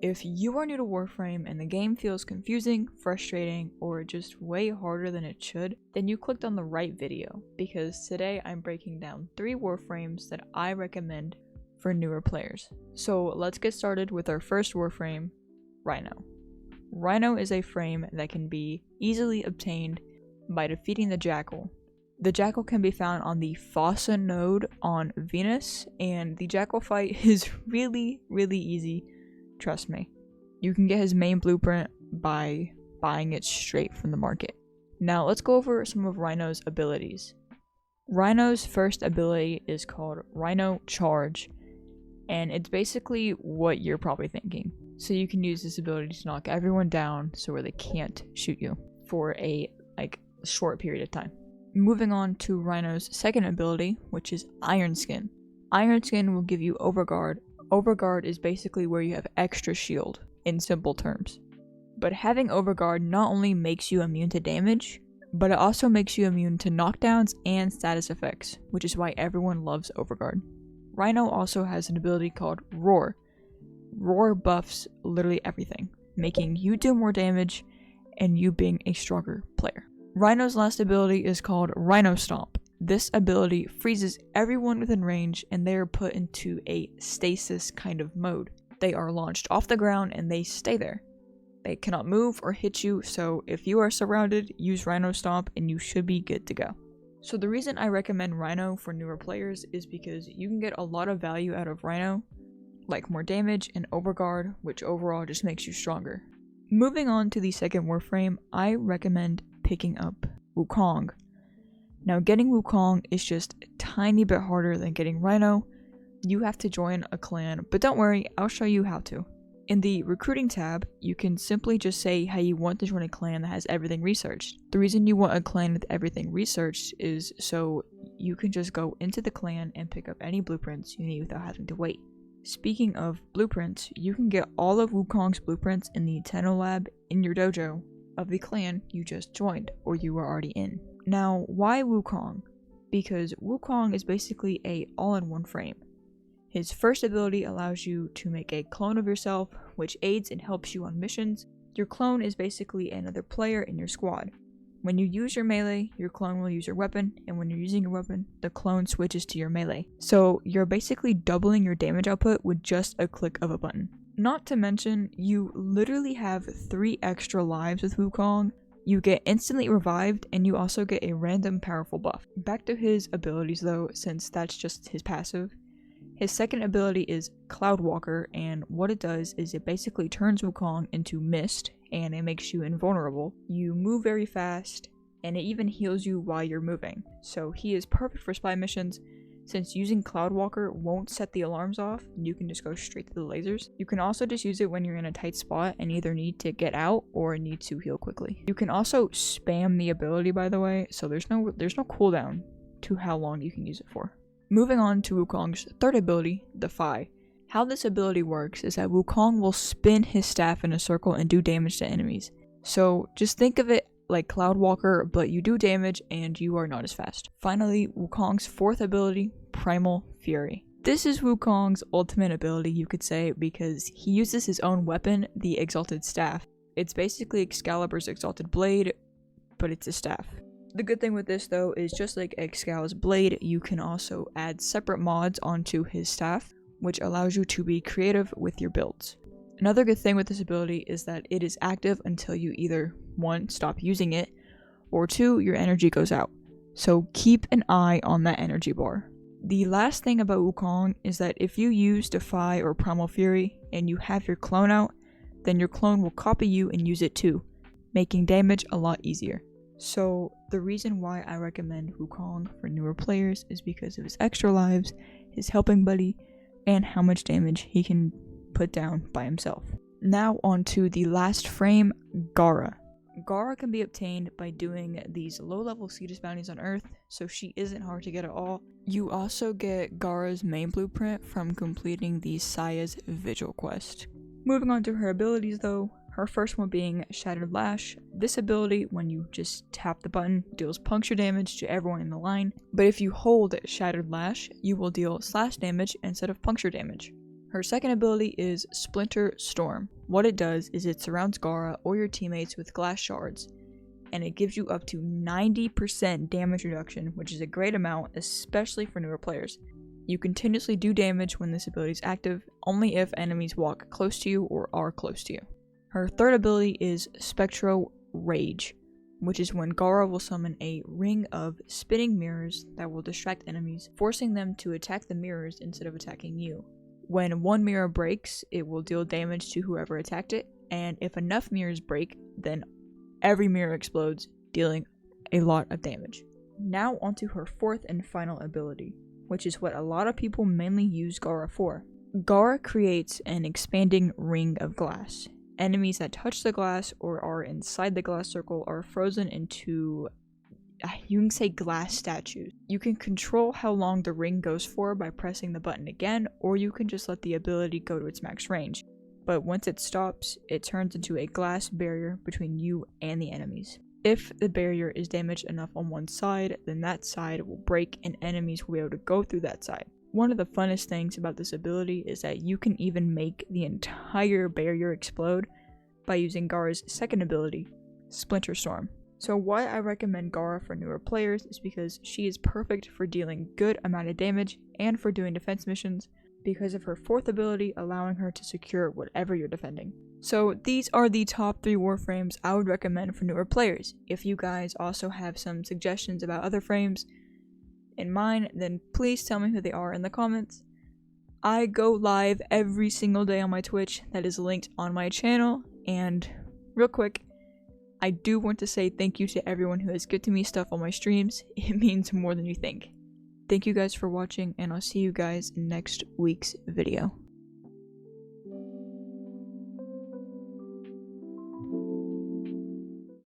If you are new to Warframe and the game feels confusing, frustrating, or just way harder than it should, then you clicked on the right video, because today I'm breaking down 3 Warframes that I recommend for newer players. So let's get started with our first Warframe, Rhino. Rhino is a frame that can be easily obtained by defeating the Jackal. The Jackal can be found on the Fossa node on Venus, and the Jackal fight is really easy. Trust me. You can get his main blueprint by buying it straight from the market. Now let's go over some of Rhino's abilities. Rhino's first ability is called Rhino Charge, and it's basically what you're probably thinking. So you can use this ability to knock everyone down so where they can't shoot you for a short period of time. Moving on to Rhino's second ability, which is Iron Skin. Iron Skin will give you Overguard. Overguard is basically where you have extra shield, in simple terms. But having Overguard not only makes you immune to damage, but it also makes you immune to knockdowns and status effects, which is why everyone loves Overguard. Rhino also has an ability called Roar. Roar buffs literally everything, making you do more damage and you being a stronger player. Rhino's last ability is called Rhino Stomp. This ability freezes everyone within range and they are put into a stasis kind of mode. They are launched off the ground and they stay there. They cannot move or hit you, so if you are surrounded, use Rhino Stomp and you should be good to go. So the reason I recommend Rhino for newer players is because you can get a lot of value out of Rhino, like more damage and Overguard, which overall just makes you stronger. Moving on to the second Warframe, I recommend picking up Wukong. Now getting Wukong is just a tiny bit harder than getting Rhino. You have to join a clan, but don't worry, I'll show you how to. In the recruiting tab, you can simply just say how you want to join a clan that has everything researched. The reason you want a clan with everything researched is so you can just go into the clan and pick up any blueprints you need without having to wait. Speaking of blueprints, you can get all of Wukong's blueprints in the Tenno lab in your dojo of the clan you just joined or you were already in. Now, why Wukong? Because Wukong is basically a all-in-one frame. His first ability allows you to make a clone of yourself, which aids and helps you on missions. Your clone is basically another player in your squad. When you use your melee, your clone will use your weapon, and when you're using your weapon, the clone switches to your melee. So you're basically doubling your damage output with just a click of a button. Not to mention, you literally have 3 extra lives with Wukong. You get instantly revived, and you also get a random powerful buff. Back to his abilities though, since that's just his passive. His second ability is Cloudwalker, and what it does is it basically turns Wukong into mist, and it makes you invulnerable. You move very fast, and it even heals you while you're moving. So he is perfect for spy missions. Since using Cloudwalker won't set the alarms off, you can just go straight to the lasers. You can also just use it when you're in a tight spot and either need to get out or need to heal quickly. You can also spam the ability, by the way, so there's no cooldown to how long you can use it for. Moving on to Wukong's third ability, Defy. How this ability works is that Wukong will spin his staff in a circle and do damage to enemies. So just think of it like Cloudwalker, but you do damage and you are not as fast. Finally, Wukong's fourth ability, Primal Fury. This is Wukong's ultimate ability, you could say, because he uses his own weapon, the Exalted Staff. It's basically Excalibur's Exalted Blade, but it's a staff. The good thing with this though is just like Excal's blade, you can also add separate mods onto his staff, which allows you to be creative with your builds. Another good thing with this ability is that it is active until you either 1. Stop using it, or 2. Your energy goes out. So keep an eye on that energy bar. The last thing about Wukong is that if you use Defy or Primal Fury and you have your clone out, then your clone will copy you and use it too, making damage a lot easier. So the reason why I recommend Wukong for newer players is because of his extra lives, his helping buddy, and how much damage he can put down by himself. Now on to the last frame, Gara. Gara can be obtained by doing these low-level Cetus bounties on Earth, so she isn't hard to get at all. You also get Gara's main blueprint from completing the Saya's Vigil quest. Moving on to her abilities though, her first one being Shattered Lash. This ability, when you just tap the button, deals puncture damage to everyone in the line, but if you hold Shattered Lash, you will deal slash damage instead of puncture damage. Her second ability is Splinter Storm. What it does is it surrounds Gara or your teammates with glass shards, and it gives you up to 90% damage reduction, which is a great amount, especially for newer players. You continuously do damage when this ability is active, only if enemies walk close to you or are close to you. Her third ability is Spectro Rage, which is when Gara will summon a ring of spinning mirrors that will distract enemies, forcing them to attack the mirrors instead of attacking you. When one mirror breaks, it will deal damage to whoever attacked it, and if enough mirrors break, then every mirror explodes, dealing a lot of damage. Now onto her fourth and final ability, which is what a lot of people mainly use Gara for. Gara creates an expanding ring of glass. Enemies that touch the glass or are inside the glass circle are frozen into, you can say, glass statues. You can control how long the ring goes for by pressing the button again, or you can just let the ability go to its max range. But once it stops, it turns into a glass barrier between you and the enemies. If the barrier is damaged enough on one side, then that side will break and enemies will be able to go through that side. One of the funnest things about this ability is that you can even make the entire barrier explode by using Gara's second ability, Splinter Storm. So why I recommend Gara for newer players is because she is perfect for dealing good amount of damage and for doing defense missions, because of her fourth ability allowing her to secure whatever you're defending. So these are the top 3 Warframes I would recommend for newer players. If you guys also have some suggestions about other frames in mind, then please tell me who they are in the comments. I go live every single day on my Twitch that is linked on my channel, and real quick, I do want to say thank you to everyone who has gifted me stuff on my streams. It means more than you think. Thank you guys for watching, and I'll see you guys in next week's video.